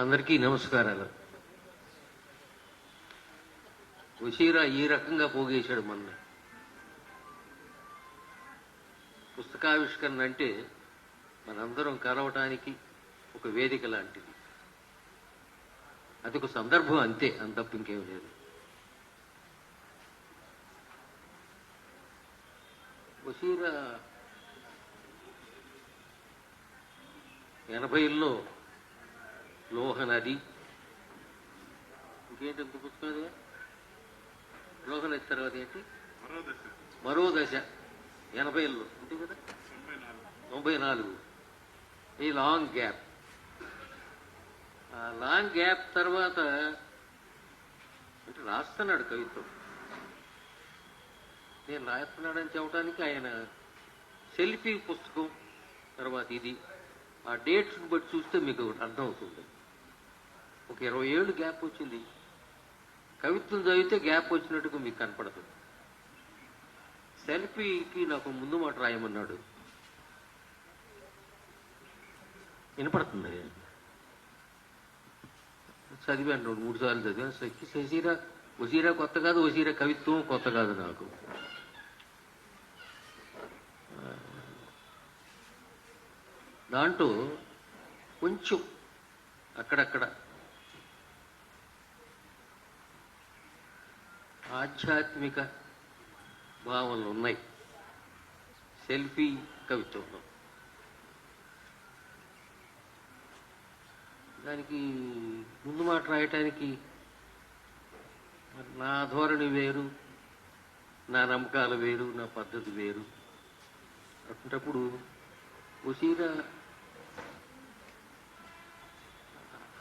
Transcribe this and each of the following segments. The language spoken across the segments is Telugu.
అందరికీ నమస్కారాలు. వషీరా ఈ రకంగా పోగేశాడు మన పుస్తకావిష్కరణ అంటే మనందరం కలవటానికి ఒక వేదిక లాంటిది. అదొక సందర్భం అంతే, అంత తప్ప ఇంకేం లేదు. వషీరా 80ల్లో లోహనది, ఇంకేంటి ఇంత పుస్తకం అది, లోహనది తర్వాత ఏంటి మరో దశ 80ల్లో అంతే కదా, 94 ఈ లాంగ్ గ్యాప్. ఆ లాంగ్ గ్యాప్ తర్వాత అంటే రాస్తున్నాడు కవిత్వం. నేను రాస్తున్నాడని చెప్పడానికి ఆయన సెల్ఫీ పుస్తకం తర్వాత ఇది ఆ డేట్స్ని బట్టి చూస్తే మీకు అర్థమవుతుంది. ఒక 20 ఏళ్ళు గ్యాప్ వచ్చింది. కవిత్వం చదివితే గ్యాప్ వచ్చినట్టుగా మీకు కనపడదు. సెల్ఫీకి నాకు ముందు మాట రాయమన్నాడు. వినపడుతుంది, చదివాను 2-3 సార్లు చదివాను. వషీరా కొత్త కాదు, వషీరా కవిత్వం కొత్త కాదు నాకు. దాంట్లో కొంచెం అక్కడక్కడ ఆధ్యాత్మిక భావనలు ఉన్నాయి సెల్ఫీ కవిత్వంలో. దానికి ముందు మాట రాయటానికి నా ధోరణి వేరు, నా నమ్మకాలు వేరు, నా పద్ధతి వేరు. అటువంటప్పుడు వషీరా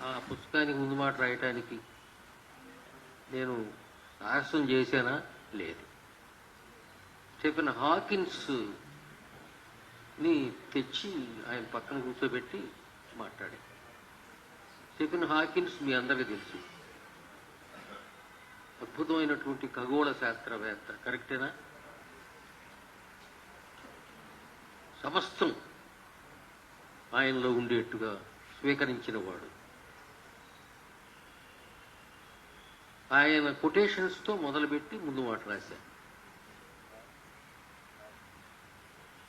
ఆ పుస్తకానికి ముందు మాట రాయటానికి నేను సాహసం చేశానా? లేదు. స్టీఫెన్ హాకిన్స్ని తెచ్చి ఆయన పక్కన కూర్చోబెట్టి మాట్లాడే. స్టీఫెన్ హాకిన్స్ మీ అందరికీ తెలుసు, అద్భుతమైనటువంటి ఖగోళ శాస్త్రవేత్త, కరెక్టేనా? సమస్తం ఆయనలో ఉండేట్టుగా స్వీకరించిన వాడు. ఆయన కొటేషన్స్తో మొదలుపెట్టి ముందు మాట రాశారు.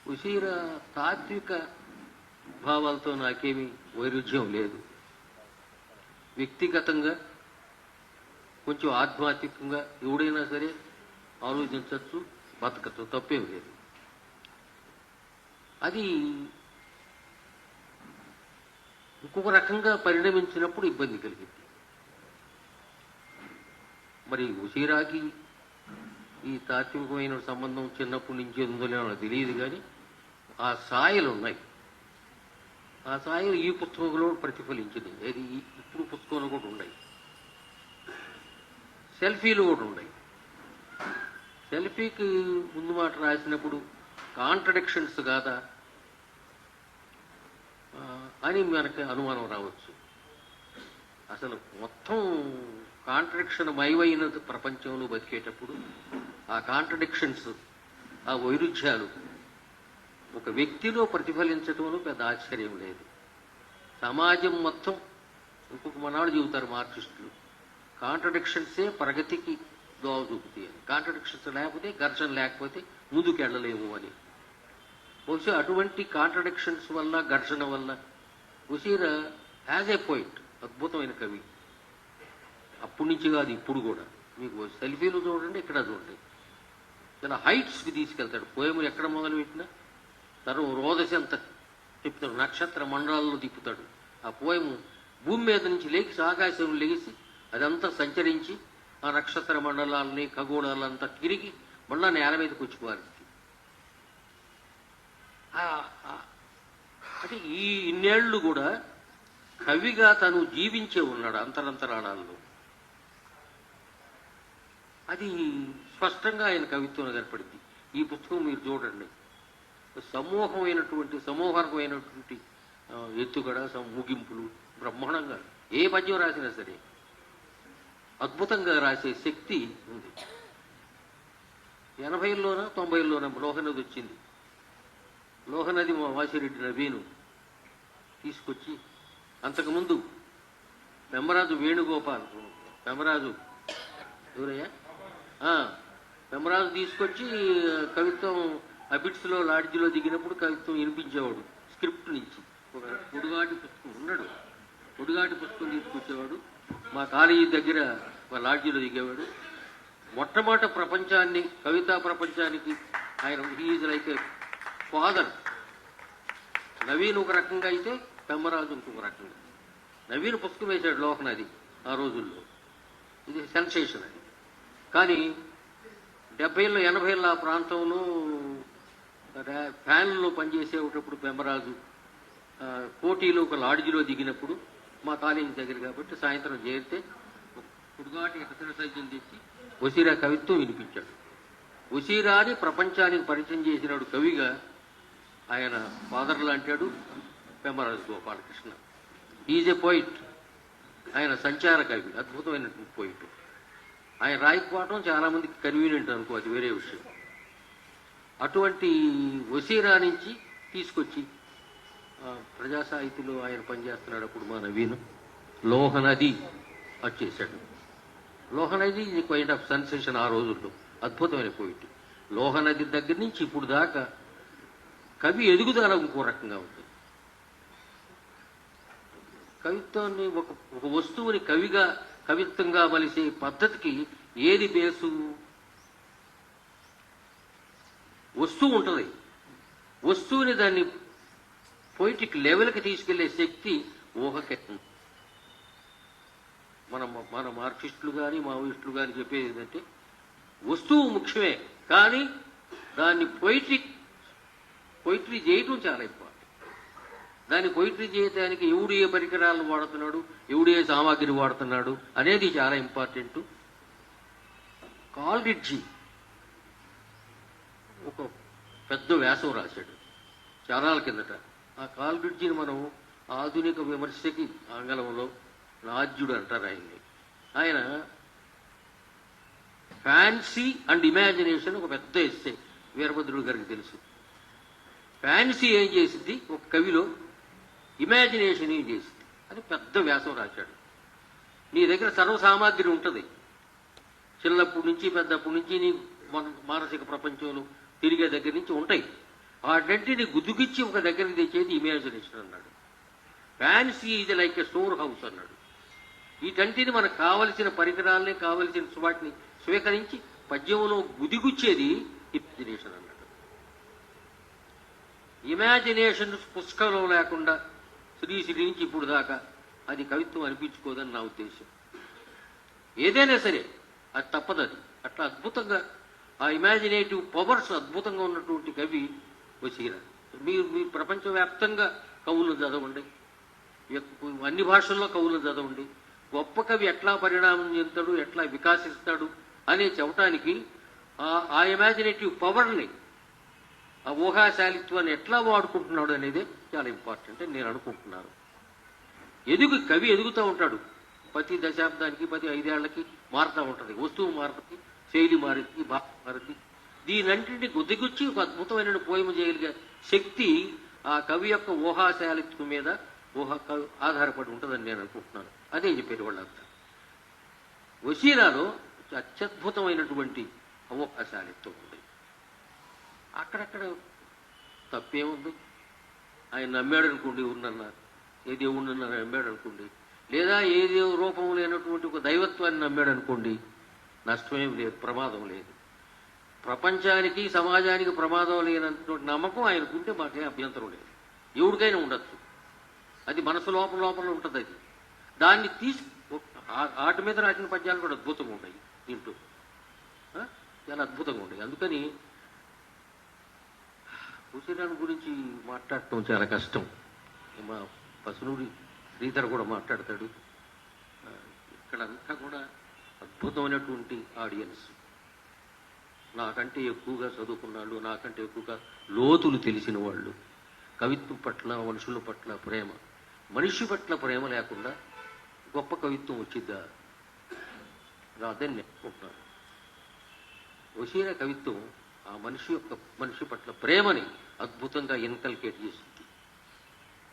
వషీరా తాత్విక భావాలతో నాకేమీ వైరుధ్యం లేదు. వ్యక్తిగతంగా కొంచెం ఆధ్యాత్మికంగా ఎవడైనా సరే ఆలోచించవచ్చు, బతకచ్చు, తప్పేం లేదు. అది ఇంకొక రకంగా పరిణమించినప్పుడు ఇబ్బంది కలిగింది. మరి వషీరాకి ఈ తాత్వికమైన సంబంధం చిన్నప్పటి నుంచి ఉందో నాకు తెలియదు, కానీ ఆ ఛాయలు ఉన్నాయి. ఆ ఛాయలు ఈ పుస్తకంలో ప్రతిఫలించింది. అది ఇప్పుడు పుస్తకంలో కూడా ఉన్నాయి, సెల్ఫీలు కూడా ఉన్నాయి. సెల్ఫీకి ముందు మాట రాసినప్పుడు కాంట్రడిక్షన్స్ కాదా అని మనకు అనుమానం రావచ్చు. అసలు మొత్తం కాంట్రడిక్షన్ మైవైన ప్రపంచంలో బతికేటప్పుడు ఆ కాంట్రడిక్షన్స్, ఆ వైరుధ్యాలు ఒక వ్యక్తిలో ప్రతిఫలించడంలో పెద్ద ఆశ్చర్యం లేదు. సమాజం మొత్తం, ఇంకొక మనాడు చెబుతారు మార్క్సిస్టులు, కాంట్రడిక్షన్సే ప్రగతికి దోవ చూపుతాయి అని. కాంట్రడిక్షన్స్ లేకపోతే, ఘర్షణ లేకపోతే ముందుకెళ్ళలేము అని. బహుశా అటువంటి కాంట్రడిక్షన్స్ వల్ల, ఘర్షణ వల్ల వషీరా యాజ్ ఏ పోయిట్ అద్భుతమైన కవి. అప్పటి నుంచి కాదు, ఇప్పుడు కూడా. మీకు సెల్ఫీలు చూడండి, ఇక్కడ చూడండి, చాలా హైట్స్కి తీసుకెళ్తాడు. పోయములు ఎక్కడ మొదలుపెట్టినా తను రోదసి అంత తిప్పుతాడు, నక్షత్ర మండలాల్లో తిప్పుతాడు. ఆ పోయము భూమి మీద నుంచి లేచి ఆకాశం లెగిసి అదంతా సంచరించి ఆ నక్షత్ర మండలాలని, ఖగోళాలంతా తిరిగి మళ్ళా నేల మీదకి వచ్చి పారింది. అంటే ఈ ఇన్నేళ్లు కూడా కవిగా తను జీవించే ఉన్నాడు అంతరంతరాళాల్లో. అది స్పష్టంగా ఆయన కవిత్వంలో కనపడింది. ఈ పుస్తకం మీరు చూడండి, సమూహకమైనటువంటి ఎత్తుగడ, ముగింపులు బ్రహ్మాండంగా. ఏ పద్యం రాసినా సరే అద్భుతంగా రాసే శక్తి ఉంది. 80ల్లోనో 90ల్లోనో లోహనది వచ్చింది. లోహనది మా వాసిరెడ్డి నవీను తీసుకొచ్చి, అంతకుముందు పెమ్మరాజు వేణుగోపాల్, పెమ్మరాజు ఎవరయ్యా, పెమ్మరాజు తీసుకొచ్చి కవిత్వం అబిట్స్లో లాడ్జిలో దిగినప్పుడు కవిత్వం వినిపించేవాడు స్క్రిప్ట్ నుంచి. ఒక పొడుగాటి పుస్తకం ఉన్నాడు, పొడుగాటి పుస్తకం తీసుకొచ్చేవాడు, మా కాలేజీ దగ్గర మా లాడ్జిలో దిగేవాడు. మొట్టమొదట ప్రపంచాన్ని, కవితా ప్రపంచానికి ఆయన హీఈజ్ లైక్ ఏ ఫాదర్. నవీన్ ఒక రకంగా అయితే పెమ్మరాజు ఇంకొక రకంగా. నవీన్ పుస్తకం వేశాడు లోకనాది ఆ రోజుల్లో, ఇది సెన్సేషన్ అది. కానీ 70ల్లో 80ల్లో ఆ ప్రాంతంలో ఫ్యాన్లో పనిచేసేటప్పుడు పెమ్మరాజు కోటిలో ఒక లాడ్జిలో దిగినప్పుడు మా కాలేజీ దగ్గర కాబట్టి సాయంత్రం చేరితే పుడుగాటి ఇతర సైద్యం తెచ్చి వసీరా కవిత్వం వినిపించాడు. వసీరాని ప్రపంచానికి పరిచయం చేసినాడు కవిగా. ఆయన ఫాదర్లు అంటాడు Pemmaraju Gopalakrishna. Is a poet. ఆయన సంచార కవి, అద్భుతమైనటువంటి పోయిట్. ఆయన రాయకపోవటం చాలామందికి కన్వీనియంట్ అనుకో, అది వేరే విషయం. అటువంటి వసీరా నుంచి తీసుకొచ్చి ప్రజా సాహిత్యంలో ఆయన పనిచేస్తున్నాడు. అప్పుడు మా నవీన్ లోహనది వచ్చేసాడు. లోహనది ఇది కైండ్ ఆఫ్ సెన్సేషన్ ఆ రోజుల్లో, అద్భుతమైన పోయిట్. లోహనది దగ్గర నుంచి ఇప్పుడు దాకా కవి ఎదుగుదల ఇంకో రకంగా ఉంది. కవిత్వాన్ని ఒక వస్తువుని కవిగా, కవిత్వంగా మలిసే పద్ధతికి ఏది బేసు? వస్తువు ఉంటుంది. వస్తువుని దాన్ని పొయిటిక్ లెవెల్కి తీసుకెళ్లే శక్తి ఊహకే. మన మార్క్సిస్టులు కానీ మావోయిస్టులు కానీ చెప్పేది ఏంటంటే వస్తువు ముఖ్యమే, కానీ దాన్ని పొయిట్రీ చేయటం చాలా ఇంపార్టెంట్. దాన్ని పొయిట్రీ చేయడానికి ఎవడు ఏ పరికరాలను వాడుతున్నాడు, ఎవడు ఏ సామాగ్రి వాడుతున్నాడు అనేది చాలా ఇంపార్టెంట్. కాల్రిడ్జి ఒక పెద్ద వ్యాసం రాశాడు చారాల కిందట. ఆ కాల్రిడ్జిని మనం ఆధునిక విమర్శకి ఆంగ్లంలో నాజ్యుడు అంటారు ఆయన్ని. ఆయన ఫ్యాన్సీ అండ్ ఇమాజినేషన్ ఒక పెద్ద ఎస్సే, వీరభద్రుడు గారికి తెలుసు. ఫ్యాన్సీ ఏం చేసింది ఒక కవిలో, ఇమాజినేషన్ ఏం చేసింది అని పెద్ద వ్యాసం రాశాడు. నీ దగ్గర సర్వసామాగ్రి ఉంటుంది, చిన్నప్పటి నుంచి పెద్దప్పటి నుంచి నీ మానసిక ప్రపంచంలో తిరిగే దగ్గర నుంచి ఉంటాయి. వాటిని గుద్దుగిచ్చి ఒక దగ్గరికి తెచ్చేది ఇమాజినేషన్ అన్నాడు. ఫ్యాన్సీ ఇది లైక్ ఏ స్టోర్ హౌస్ అన్నాడు. వీటంటిని మనకు కావలసిన పరికరాలని, కావలసిన వాటిని స్వీకరించి పద్యంలో గుదిగుచ్చేది ఇమాజినేషన్ అన్నాడు. ఇమాజినేషన్ పుస్తకంలో లేకుండా శ్రీశ్రీ నుంచి ఇప్పుడు దాకా అది కవిత్వం అనిపించుకోదని నా ఉద్దేశం. ఏదైనా సరే అది తప్పదు. అది అట్లా అద్భుతంగా ఆ ఇమాజినేటివ్ పవర్స్ అద్భుతంగా ఉన్నటువంటి కవి వసీరా. మీరు ప్రపంచవ్యాప్తంగా కవులను చదవండి, అన్ని భాషల్లో కవులను చదవండి. గొప్ప కవి ఎట్లా పరిణామం చెందుతాడు, ఎట్లా వికాసిస్తాడు అనే చెప్పటానికి ఆ ఇమాజినేటివ్ పవర్ని, ఆ ఊహాశాలిత్వాన్ని ఎట్లా వాడుకుంటున్నాడు అనేది చాలా ఇంపార్టెంట్ అని నేను అనుకుంటున్నాను. కవి ఎదుగుతూ ఉంటాడు. ప్రతి దశాబ్దానికి, ప్రతి 5 ఏళ్లకి మారుతూ ఉంటుంది. వస్తువు మారుతుంది, శైలి మారుతుంది, భాష మారుతుంది. దీనంటిని గుద్దిగుచ్చి ఒక అద్భుతమైన పోయమ చేయగలిగే శక్తి ఆ కవి యొక్క ఊహాశాలిత్వం మీద ఆధారపడి ఉంటుందని నేను అనుకుంటున్నాను. అదే చెప్పేది వాళ్ళంతా. వసీరాలో అత్యద్భుతమైనటువంటి ఊహాశాలిత్వం ఉంది. అక్కడక్కడ తప్పేముంది? ఆయన నమ్మాడు అనుకోండి, ఉన్నన్నారు ఏ దేవుణ్ణి నమ్మాడు అనుకోండి, లేదా ఏ రూపం లేనటువంటి ఒక దైవత్వాన్ని నమ్మాడు అనుకోండి, నష్టమేం లేదు, ప్రమాదం లేదు. ప్రపంచానికి, సమాజానికి ప్రమాదం లేనటువంటి నమ్మకం ఆయనకుంటే మాకేం అభ్యంతరం లేదు. ఎవరికైనా ఉండొచ్చు, అది మనసు లోపల ఉంటుంది. అది దాన్ని ఆట మీద రాసిన పద్యాలు కూడా అద్భుతంగా ఉంటాయి దీంట్లో, చాలా అద్భుతంగా ఉంటాయి. అందుకని వసీరాను గురించి మాట్లాడటం చాలా కష్టం. మా పసునూరి శ్రీధర్ కూడా మాట్లాడతాడు. ఇక్కడంతా కూడా అద్భుతమైనటువంటి ఆడియన్స్, నాకంటే ఎక్కువగా చదువుకున్న వాళ్ళు, నాకంటే ఎక్కువగా లోతులు తెలిసిన వాళ్ళు. కవిత్వం పట్ల, మనుషుల పట్ల ప్రేమ, మనిషి పట్ల ప్రేమ లేకుండా గొప్ప కవిత్వం వచ్చిద్దా? రాదని నేను అనుకుంటున్నాను. వసీరా కవిత్వం ఆ మనిషి పట్ల ప్రేమని అద్భుతంగా ఇన్కల్కేట్ చేసింది.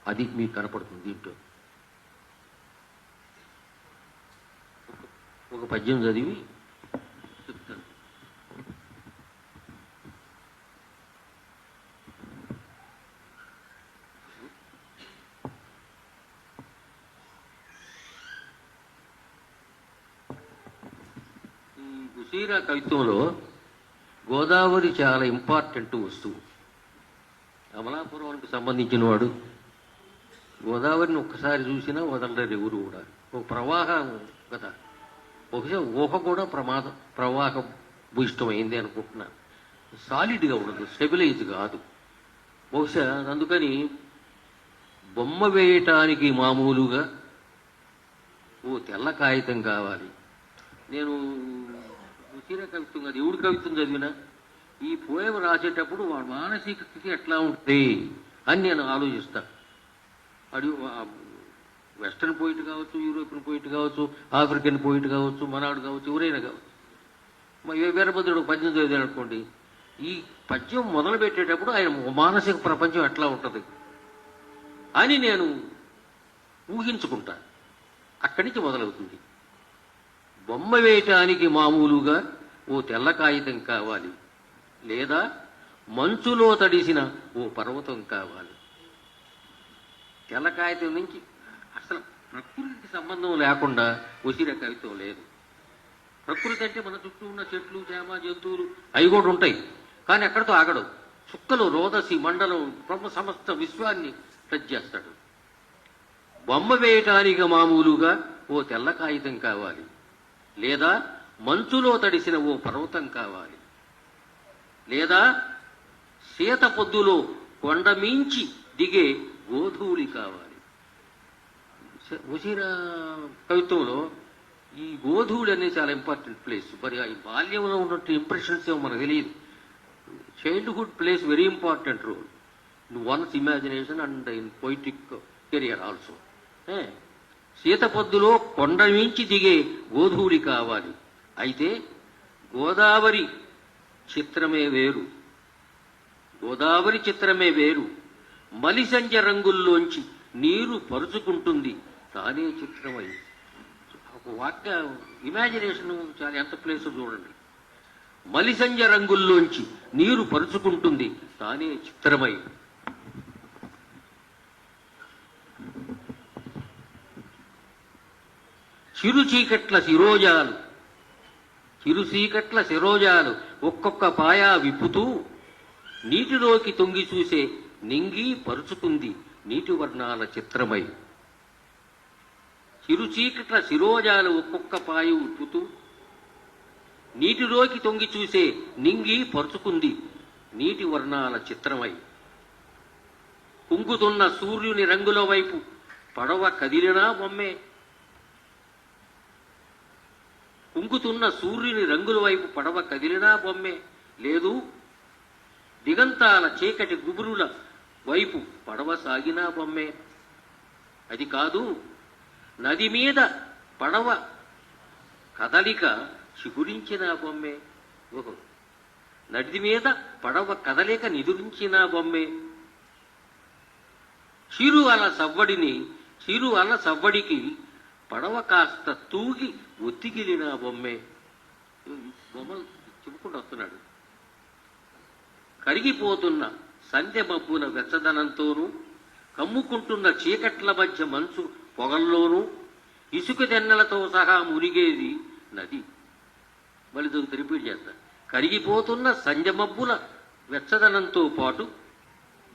అది మీకు కనపడుతుంది దీంట్లో. ఒక పద్యం చదివి చెప్తాను. ఈ గుసీరా కవిత్వంలో గోదావరి చాలా ఇంపార్టెంట్ వస్తువు. అమలాపురానికి సంబంధించిన వాడు గోదావరిని ఒక్కసారి చూసినా వదలలేరు ఎవరు కూడా. ఒక ప్రవాహం కదా, బహుశా ఊహ కూడా ప్రవాహం భూయిష్టమైంది అనుకుంటున్నాను. సాలిడ్గా ఉండదు, స్టెబిలైజ్ కాదు బహుశా. అందుకని బొమ్మ వేయటానికి మామూలుగా ఓ తెల్ల కాగితం కావాలి. నేను ఉచిర కవిత్వం కాదు, ఎవడు కవిత్వం చదివినా ఈ పోయం రాసేటప్పుడు వాడు మానసిక స్థితి ఎట్లా ఉంటుంది అని నేను ఆలోచిస్తాను. అది వెస్టర్న్ పోయిట్ కావచ్చు, యూరోపియన్ పోయిట్ కావచ్చు, ఆఫ్రికన్ పోయిట్ కావచ్చు, మనాడు కావచ్చు, ఎవరైనా కావచ్చు. వీరభద్రుడు పద్యం చదివాడు అనుకోండి, ఈ పద్యం మొదలు పెట్టేటప్పుడు ఆయన మానసిక ప్రపంచం ఎట్లా ఉంటుంది అని నేను ఊహించుకుంటాను. అక్కడి నుంచి మొదలవుతుంది. బొమ్మ వేయటానికి మామూలుగా ఓ తెల్ల కాగితం కావాలి, లేదా మంచులో తడిసిన ఓ పర్వతం కావాలి. తెల్ల కాగితం నుంచి అసలు ప్రకృతికి సంబంధం లేకుండా ఉసిర కవిత్వం లేదు. ప్రకృతి అంటే మన చుట్టూ ఉన్న చెట్లు, చేమ, జంతువులు అవి కూడా ఉంటాయి, కానీ ఎక్కడితో ఆగడం. చుక్కలు, రోదసి, మండలం, బ్రహ్మ సమస్త విశ్వాన్ని టచ్ చేస్తాడు. బొమ్మ వేయటానికి మామూలుగా ఓ తెల్ల కాగితం కావాలి, లేదా మంచులో తడిసిన ఓ పర్వతం కావాలి, లేదా సీత పొద్దులో కొండమించి దిగే గోధూళి కావాలి. ఉసిర కవిత్వంలో ఈ గోధూళి అనేది చాలా ఇంపార్టెంట్ ప్లేస్. మరి ఈ బాల్యంలో ఉన్నట్టు ఇంప్రెషన్స్ ఏమో మనకు తెలియదు. Childhood plays very important role in one's imagination and in poetic career also. సీత పొద్దులో కొండమించి దిగే గోధూళి కావాలి. అయితే గోదావరి చిత్రమే వేరు, గోదావరి చిత్రమే వేరు. మలిసంజ రంగుల్లోంచి నీరు పరుచుకుంటుంది తానే చిత్రమై. ఒక వాక్య ఇమాజినేషన్ చాలా ఎంత ప్లేస్ చూడండి. మలిసంజ రంగుల్లోంచి నీరు పరుచుకుంటుంది తానే చిత్రమై. చిరు చీకట్ల శిరోజాలు, చిరు చీకట్ల శిరోజాలు ఒక్కొక్క పాయా విప్పుతూ నీటిలోకి తొంగి చూసే నింగి పరుచుకుంది నీటి వర్ణాల చిత్రమై. చిరు చీకట్ల శిరోజాలు ఒక్కొక్క పాయ విప్పుతూ నీటిలోకి తొంగి చూసే నింగి పరుచుకుంది నీటి వర్ణాల చిత్రమై. కుంగుతున్న సూర్యుని రంగుల వైపు పడవ కదిలినా బొమ్మే, కుంగుతున్న సూర్యుని రంగుల వైపు పడవ కదిలినా బొమ్మే. లేదు దిగంతాల చీకటి గుబురుల వైపు పడవ సాగినా బొమ్మే. అది కాదు నది మీద పడవ కదలిక చిగురించిన బొమ్మే. నది మీద పడవ కదలిక నిదురించిన బొమ్మే. చిరు అల సవ్వడికి పడవ కాస్త తూగి ఒత్తిగిలిన బొమ్మే. బొమ్మలు చెప్పుకుంటూ వస్తున్నాడు. కరిగిపోతున్న సంధ్య మబ్బున వెచ్చదనంతోనూ, కమ్ముకుంటున్న చీకట్ల మధ్య మంచు పొగల్లోనూ ఇసుక దెన్నెలతో సహా మునిగేది నది. మళ్ళీ రిపీట్ చేస్తా. కరిగిపోతున్న సంధ్య మబ్బుల వెచ్చదనంతో పాటు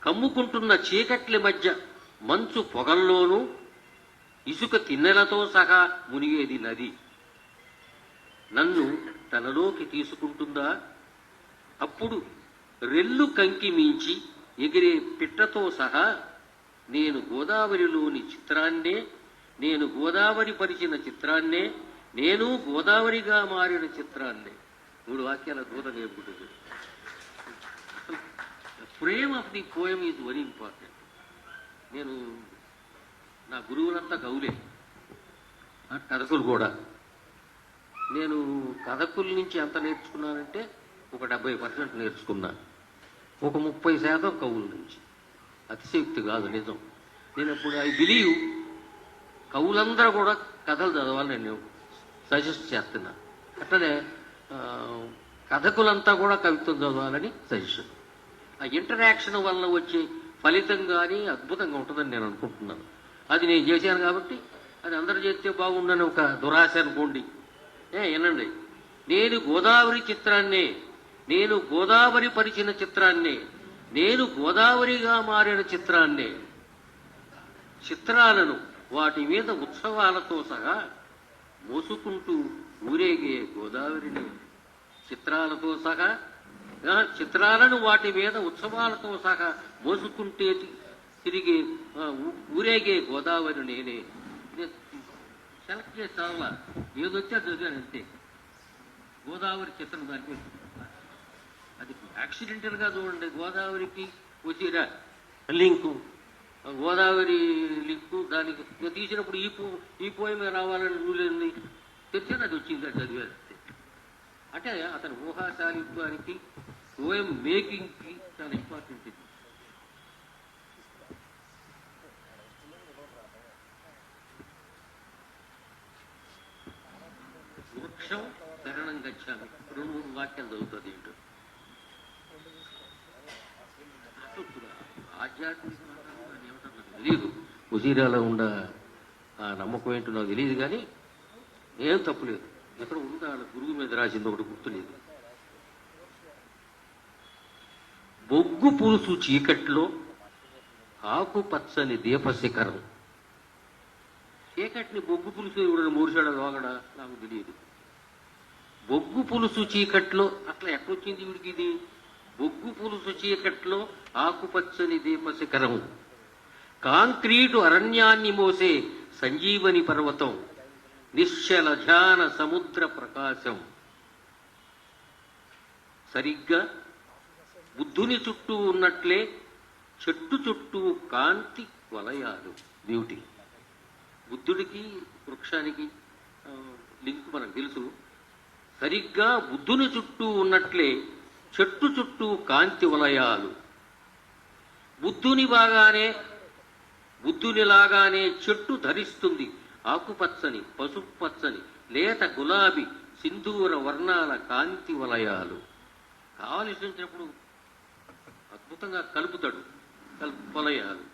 కమ్ముకుంటున్న చీకట్ల మధ్య మంచు పొగల్లోనూ ఇసుక తిన్నెలతో సహా మునిగేది నది. నన్ను తనలోకి తీసుకుంటుందా? అప్పుడు రెల్లు కంకి మించి ఎగిరే పిట్టతో సహా నేను గోదావరిలోని చిత్రాన్నే, నేను గోదావరి పరిచిన చిత్రాన్నే, నేను గోదావరిగా మారిన చిత్రాన్నే. 3 వాక్యాల దూత నేర్పుతుంది. Frame of the poem is very important. నేను నా గురువులంతా కవులే, కథకులు కూడా. నేను కథకుల నుంచి ఎంత నేర్చుకున్నానంటే ఒక 70% నేర్చుకున్నా, ఒక 30% కవుల నుంచి. అతిశయోక్తి కాదు, నిజం. నేను ఇప్పుడు ఐ బిలీవ్ కవులందరూ కూడా కథలు చదవాలి. నేను సజెస్ట్ చేస్తున్నా. అట్లనే కథకులంతా కూడా కవిత్వం చదవాలని సజెషన్. ఆ ఇంటరాక్షన్ వల్ల వచ్చే ఫలితం కానీ అద్భుతంగా ఉంటుందని నేను అనుకుంటున్నాను. అది నేను చేశాను కాబట్టి అది అందరూ చేస్తే బాగుండని ఒక దురాశ అనుకోండి. వినండి, నేను గోదావరి చిత్రాన్నే, నేను గోదావరి పరిచిన చిత్రాన్నే, నేను గోదావరిగా మారిన చిత్రాన్నే, చిత్రాలను వాటి మీద ఉత్సవాలతో సహా మోసుకుంటూ ఊరేగే గోదావరిని, చిత్రాలతో సహా చిత్రాలను వాటి మీద ఉత్సవాలతో సహా మోసుకుంటే తిరిగే ఊరేగే గోదావరి నేనే. సెలెక్ట్ చేసి చదవాల, ఏదొచ్చా చదివాను అంతే. గోదావరి చిత్రం దానికి అది యాక్సిడెంటల్గా చూడండి. గోదావరికి వచ్చిరా లింకు, గోదావరి లింకు దానికి తీసినప్పుడు ఈ పోయమే రావాలని రూలేంది తెచ్చాను, అది వచ్చింది, అది చదివాను. అంటే అతని ఊహాశాలిత్వానికి పోయం మేకింగ్కి చాలా ఇంపార్టెంట్ ఇది. వృక్షం శరణం గచ్చామి, 2-3 వాక్యాలు చదువుతుంది. ఏంటో ఆధ్యాత్మిక ఏమిటో నాకు తెలియదు, ఉజీరాలో ఉండ ఆ నమ్మకం ఏంటో నాకు తెలియదు, కానీ ఏం తప్పులేదు. ఎక్కడ ఉందా గురువు మీద రాసింది ఒకటి గుర్తులేదు. బొగ్గు పులుసు చీకట్లో ఆకుపచ్చని దీపశిఖరం. చీకటిని బొగ్గు పులుసు ఇవ్వడం మూడుసాడ లోగడ నాకు తెలియదు. బొగ్గు పులుసు చీకట్లో అట్లా ఎక్కడొచ్చింది వీడికి ఇది? బొగ్గు పులుసు చీకట్లో ఆకుపచ్చని దీపశిఖరం, కాంక్రీటు అరణ్యాన్ని మోసే సంజీవని పర్వతం, నిశ్చల ధ్యాన సముద్ర ప్రకాశం. సరిగ్గా బుద్ధుని చుట్టూ ఉన్నట్లే చెట్టు చుట్టూ కాంతి వలయాలు. బ్యూటీ. బుద్ధుడికి వృక్షానికి లింక్ మనకు తెలుసు. సరిగ్గా బుద్ధుని చుట్టూ ఉన్నట్లే చెట్టు చుట్టూ కాంతి వలయాలు. బుద్ధునిలాగానే చెట్టు ధరిస్తుంది ఆకుపచ్చని, పసుపు పచ్చని, లేత గులాబీ, సింధూర వర్ణాల కాంతి వలయాలు. కావలసినప్పుడు అద్భుతంగా కలుపుతాడు వలయాలు.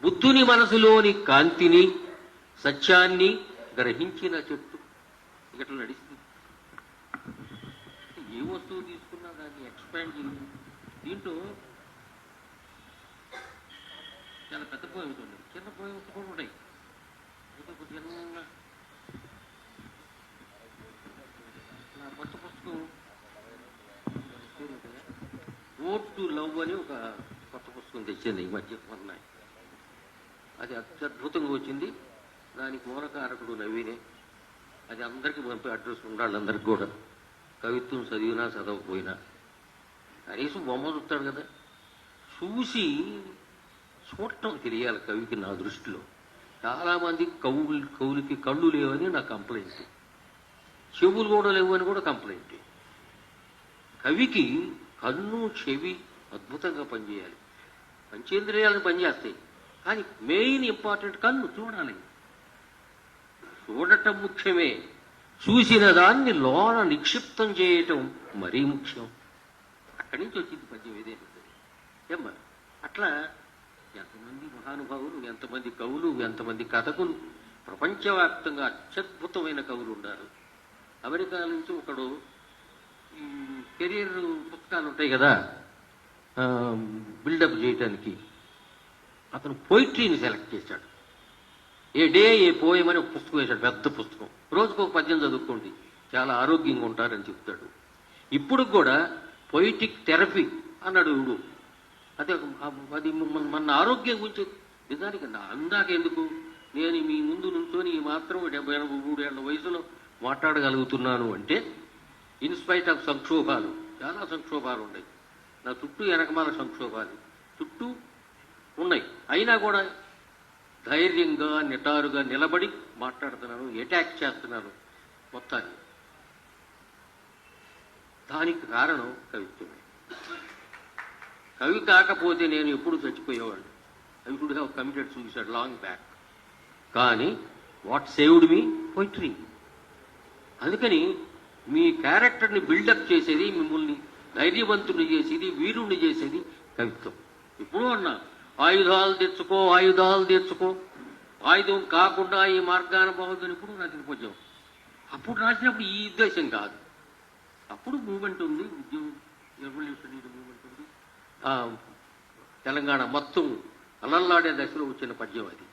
బుద్ధుని మనసులోని కాంతిని, సత్యాన్ని గ్రహించిన చెట్టు ఇట్లా నడిస్తుంది. ఏ వస్తువు తీసుకున్నా దాన్ని ఎక్స్పాండ్ చేయాలి. దీంట్లో చాలా పెద్ద పోయిమ్స్ ఉన్నాయి, చిన్న పోయిమ్స్ కూడా ఉంటాయి. చిన్న నా కొత్త పుస్తకం రోడ్ టు లవ్ అని ఒక కొత్త పుస్తకం తెచ్చింది ఈ మధ్య మొన్న. అది అత్యద్భుతంగా వచ్చింది. దానికి మూలకారకుడు నవీనే. అది అందరికీ పంపే అడ్రస్ ఉండాలి, అందరికి కూడా. కవిత్వం చదివినా చదవకపోయినా కనీసం బొమ్మ చూస్తాడు కదా, చూడటం తెలియాలి కవికి. నా దృష్టిలో చాలామంది కవులకి కళ్ళు లేవని నా కంప్లైంట్, చెవులు కూడా లేవని కూడా కంప్లైంట్. కవికి కన్ను, చెవి అద్భుతంగా పనిచేయాలి. పంచేంద్రియాలను పనిచేస్తాయి, కానీ మెయిన్ ఇంపార్టెంట్ కన్ను చూడాలి. చూడటం ముఖ్యమే, చూసిన దాన్ని లోన నిక్షిప్తం చేయటం మరీ ముఖ్యం. అక్కడి నుంచి వచ్చింది పద్యం ఏదైనా ఏమ్మా. అట్లా ఎంతమంది మహానుభావులు, ఎంతమంది కవులు, ఎంతమంది కథకులు, ప్రపంచవ్యాప్తంగా అత్యద్భుతమైన కవులు ఉన్నారు. అమెరికా నుంచి ఒకడు కెరీర్ పుస్తకాలు ఉంటాయి కదా బిల్డప్ చేయటానికి, అతను పోయిట్రీని సెలెక్ట్ చేశాడు. ఏ డే ఏ పోయం అని ఒక పుస్తకం వేశాడు, పెద్ద పుస్తకం. రోజుకు ఒక పద్యం చదువుకోండి, చాలా ఆరోగ్యంగా ఉంటారని చెప్తాడు. ఇప్పుడు కూడా పొయిటిక్ థెరపీ అన్నాడు వీడు. అదే అది మన ఆరోగ్యం గురించి. నిజానికి అందాక ఎందుకు, నేను మీ ముందు నుంచొని ఈ మాత్రం 73 ఏళ్ల వయసులో మాట్లాడగలుగుతున్నాను అంటే ఇన్స్పైట్ ఆఫ్ సంక్షోభాలు, చాలా సంక్షోభాలు ఉన్నాయి నా చుట్టూ, వెనకమాల సంక్షోభాలు చుట్టూ ఉన్నాయి. అయినా కూడా ధైర్యంగా నిటారుగా నిలబడి మాట్లాడుతున్నాను, అటాక్ చేస్తున్నాను మొత్తాన్ని. దానికి కారణం కవిత్వమే. కవి కాకపోతే నేను ఎప్పుడు చచ్చిపోయేవాడిని. I would have committed suicide long back. కానీ వాట్ సేవ్డ్ మీ? పోయిట్రీ. అందుకని మీ క్యారెక్టర్ని బిల్డప్ చేసేది, మిమ్మల్ని ధైర్యవంతుని చేసేది, వీరుణ్ణి చేసేది కవిత్వం. ఇప్పుడు అన్నా ఆయుధాలు తెచ్చుకో, ఆయుధాలు తెచ్చుకో, ఆయుధం కాకుండా ఈ మార్గాన బాగుందని ఇప్పుడు రాసిన పద్యం. అప్పుడు రాసినప్పుడు ఈ ఉద్దేశం కాదు. అప్పుడు మూమెంట్ ఉంది, ఉద్యమం, రెవల్యూషనరీ మూమెంట్ ఉంది. తెలంగాణ మొత్తం అలల్లాడే దశలో వచ్చిన పద్యం అది.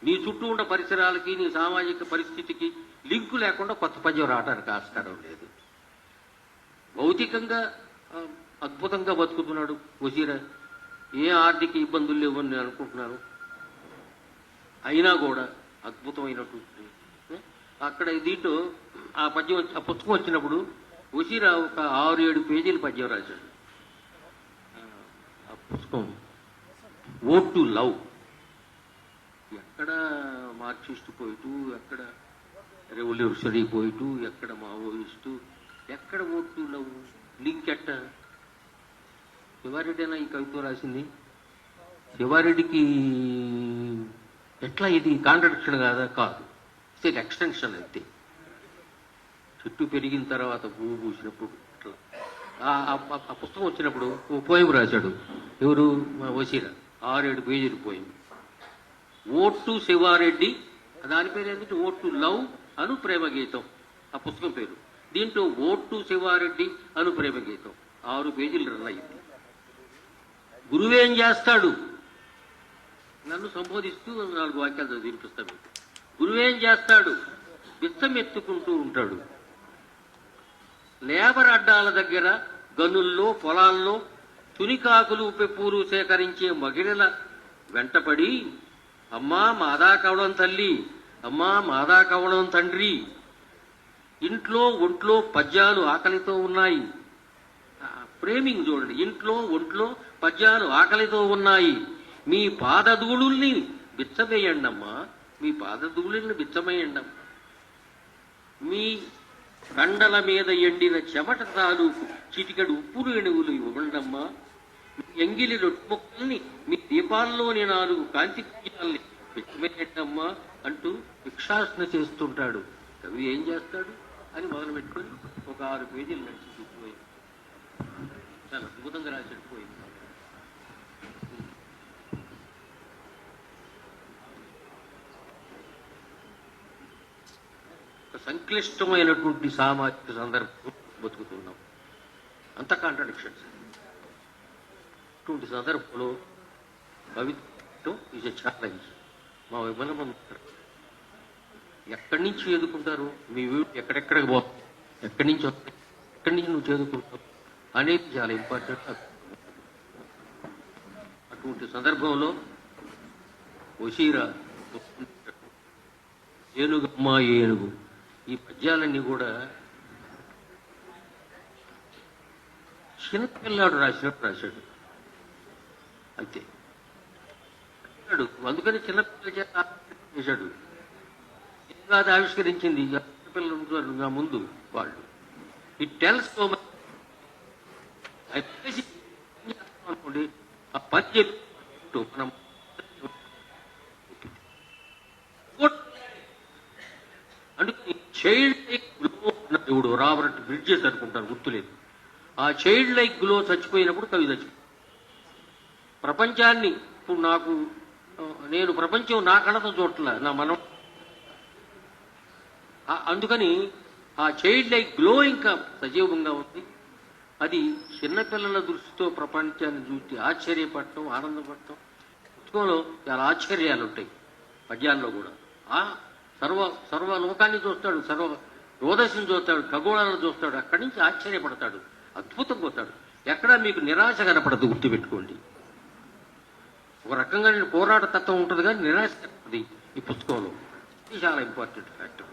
నీ చుట్టూ ఉన్న పరిసరాలకి, నీ సామాజిక పరిస్థితికి లింకు లేకుండా కొత్త పద్యం రావడానికి ఆస్కారం లేదు. భౌతికంగా అద్భుతంగా బతుకుతున్నాడు వజీరా. ఏ ఆర్థిక ఇబ్బందులు లేవని నేను అనుకుంటున్నాను. అయినా కూడా అద్భుతమైనటువంటి అక్కడ దీంట్లో ఆ పద్యం, ఆ పుస్తకం వచ్చినప్పుడు వజీరా ఒక 6-7 పేజీల పద్యం రాశాడు. ఆ పుస్తకం ఓట్ టు లవ్. ఎక్కడ మార్క్సిస్ట్ పోయిటు, ఎక్కడ రెవల్యూషనరీ పోయిటు, ఎక్కడ మావోయిస్టు, ఎక్కడ ఓట్ టు లవ్ లింక్ ఎట్ట? శివారెడ్డినా ఈ కవిత్వం రాసింది? శివారెడ్డికి ఎట్లా ఇది కాంట్రడిక్షన్ కాదా? కాదు, ఇట్స్ ఎక్స్టెన్షన్. అయితే చెట్టు పెరిగిన తర్వాత పువ్వు పూసినప్పుడు అట్లా ఆ పుస్తకం వచ్చినప్పుడు ఓ పోయం రాశాడు. ఎవరు? మా వసీరా. 6-7 పేజీలు పోయింది. ఓట్ టు శివారెడ్డి, దాని పేరు ఏంటంటే ఓట్ టు లవ్ అను ప్రేమ గీతం ఆ పుస్తకం పేరు. దీంట్లో ఓట్ టు శివారెడ్డి అను ప్రేమ గీతం 6 పేజీలు రన్ అయింది. గురువేం చేస్తాడు? నన్ను సంబోధిస్తూ 4 వాక్యాలు చదివి వినిపిస్తాను మీకు. గురువేం చేస్తాడు? బిచ్చం ఎత్తుకుంటూ ఉంటాడు. లేబర్ అడ్డాల దగ్గర, గనుల్లో, పొలాల్లో తునికాకులు, పెప్పూలు సేకరించే మహిళల వెంటపడి, అమ్మా మాదా కవడం తల్లి, అమ్మా మాదా కవడం తండ్రి, ఇంట్లో ఒంట్లో పద్యాలు ఆకలితో ఉన్నాయి. ఫ్రేమింగ్ చూడండి. ఇంట్లో ఒంట్లో పద్యాలు ఆకలితో ఉన్నాయి, మీ పాదధూళుల్ని బిచ్చమేయండమ్మా, మీ పాదధూళుల్ని బిచ్చమేయండమ్మా, మీ కండల మీద ఎండిన చెమట తాలూకు చిటికడు ఉప్పులు ఎణువులు ఇవ్వండమ్మా, ఎంగిలి రొట్టుముక్కల్ని మీ దీపాల్లోని 4 కాంతి పుంజాల్ని బిచ్చమేయండమ్మా అంటూ భిక్షాసన చేస్తుంటాడు. కవి ఏం చేస్తాడు అని మొదలు పెట్టుకొని ఒక 6 పేజీలు నడిచి చూసిపోయింది. చాలా అద్భుతంగా రాసిపోయింది. ఒక సంక్లిష్టమైనటువంటి సామాజిక సందర్భం బతుకుతున్నాం. అంత కాంట్రడిక్షన్స్. ఇటువంటి సందర్భంలో కవిత్వం ఈజ్ ఎ ఛాలెంజ్. మా విమలమ్మ ఎక్కడి నుంచి చదువుకుంటారు, మీ వీడు ఎక్కడెక్కడికి పోతావు, ఎక్కడి నుంచి వస్తాయి, ఎక్కడి నుంచి నువ్వు చదువుకుంటావు అనేది చాలా ఇంపార్టెంట్. అటువంటి సందర్భంలో వసీరా, ఏనుగమ్మ ఏనుగు, ఈ పద్యాలన్నీ కూడా చిన్నపిల్లాడు రాసినట్టు రాశాడు. అంతే. అందుకని చిన్నపిల్లల చేత చేశాడు. అది ఆవిష్కరించింది పిల్లలు నా ముందు వాళ్ళు. It tells so much. అనుకోండి, ఆ పని చెప్పి మనం అందుకని చైల్డ్ లైక్ గ్లో ఇప్పుడు రాబర్ట్ బ్రిడ్జెస్ అనుకుంటాను, గుర్తులేదు. ఆ చైల్డ్ లైక్ గ్లో చచ్చిపోయినప్పుడు కవి చచ్చిపోయి ప్రపంచాన్ని ఇప్పుడు నేను ప్రపంచం నా కళతో చూడట్లా, నా మనం. అందుకని ఆ చైల్డ్ లైక్ గ్లో ఇంకా సజీవంగా ఉంది. అది చిన్నపిల్లల దృష్టితో ప్రపంచాన్ని చూసి ఆశ్చర్యపడటం, ఆనందపడటం. పుస్తకంలో చాలా ఆశ్చర్యాలు ఉంటాయి పద్యాల్లో కూడా. సర్వలోకాన్ని చూస్తాడు, రోదశని చూస్తాడు, ఖగోళాలను చూస్తాడు. అక్కడి నుంచి ఆశ్చర్యపడతాడు, అద్భుతం పోతాడు. ఎక్కడా మీకు నిరాశ కనపడదు, గుర్తుపెట్టుకోండి. ఒక రకంగా పోరాట తత్వం ఉంటుంది కానీ నిరాశ కనపడదు ఈ పుస్తకంలో. ఇది చాలా ఇంపార్టెంట్ ఫ్యాక్టర్.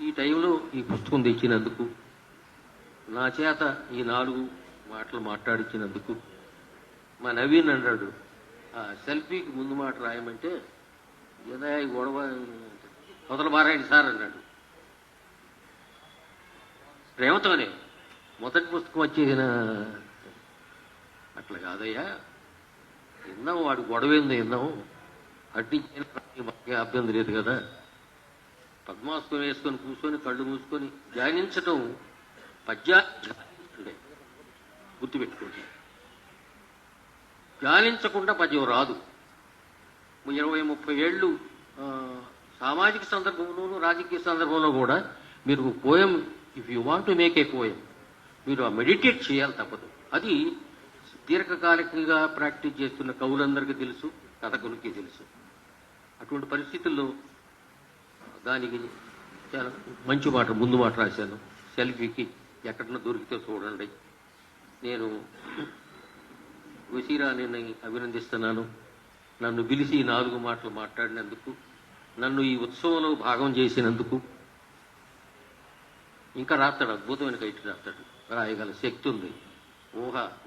ఈ టైంలో ఈ పుస్తకం తెచ్చినందుకు, నా చేత ఈ 4 మాటలు మాట్లాడించినందుకు, మా నవీన్ అన్నాడు సెల్ఫీకి ముందు మాట రాయమంటే ఏదా ఈ గొడవ మొదలు మారాయండి సార్ అన్నాడు. ప్రేమతోనే మొదటి పుస్తకం వచ్చేసిన అట్లా కాదయ్యా, విన్నాం వాడు గొడవ ఏందో విన్నాం, అడ్డించే అభ్యంతరం లేదు కదా, పద్మాసనం వేసుకొని కూర్చొని కళ్ళు మూసుకొని ధ్యానించటం పద్యాన్నే గుర్తుపెట్టుకోండి. ధ్యానించకుండా పద్యం రాదు. 20-30 ఏళ్ళు సామాజిక సందర్భంలోనూ రాజకీయ సందర్భంలో కూడా మీరు poem, if you want to make a poem, మీరు మెడిటేట్ చేయాలి తప్పదు. అది దీర్ఘకాలికంగా ప్రాక్టీస్ చేస్తున్న కవులందరికీ తెలుసు, కథకులకి తెలుసు. అటువంటి పరిస్థితుల్లో దానికి చాలా మంచి మాట, ముందు మాట రాశాను. సెల్ఫీకి ఎక్కడన్నా దొరికితే చూడండి. నేను వసీరాని అభినందిస్తున్నాను. నన్ను పిలిచి 4 మాటలు మాట్లాడినందుకు, నన్ను ఈ ఉత్సవంలో భాగం చేసినందుకు. ఇంకా రాస్తాడు, అద్భుతమైన కవిత రాస్తాడు, రాయగల శక్తి ఉంది.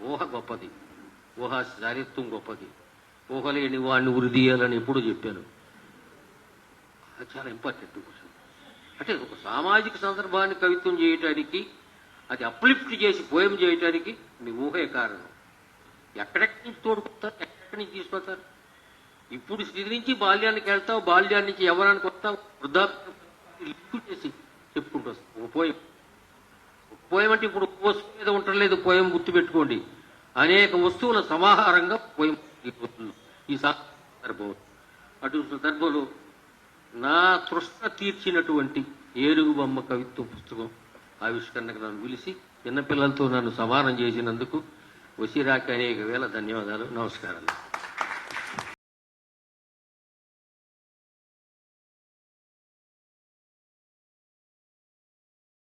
ఊహ గొప్పది, ఊహ చారిత్వం గొప్పది, ఊహలేని వాడిని ఉరిదీయాలని ఎప్పుడూ చెప్పాను. అది చాలా ఇంపార్టెంట్ క్వశ్చన్. అంటే ఒక సామాజిక సందర్భాన్ని కవిత్వం చేయటానికి, అది అప్లిఫ్ట్ చేసి పోయం చేయటానికి మీ ఊహే కారణం. ఎక్కడెక్కడి నుంచి తోడుకుంటారు, ఎక్కడి నుంచి తీసుకొస్తారు. ఇప్పుడు స్థితి నుంచి బాల్యానికి వెళ్తావు, బాల్యాన్ని నుంచి యవ్వనానికి వస్తావు, వృద్ధాప్యం లిక్కు చేసి చెప్పుకుంటూ వస్తావు. ఒక పోయం అంటే ఇప్పుడు వస్తువు మీద ఉండలేదు. పోయం గుర్తుపెట్టుకోండి, అనేక వస్తువుల సమాహారంగా పోయం ఈ సందర్భం. అటు సందర్భంలో నా తృష్ణ తీర్చినటువంటి ఏనుగు బొమ్మ కవిత్వ పుస్తకం ఆవిష్కరణకు నన్ను పిలిచి చిన్నపిల్లలతో నన్ను సమానం చేసినందుకు వసీరాకి అనేక వేల ధన్యవాదాలు, నమస్కారాలు.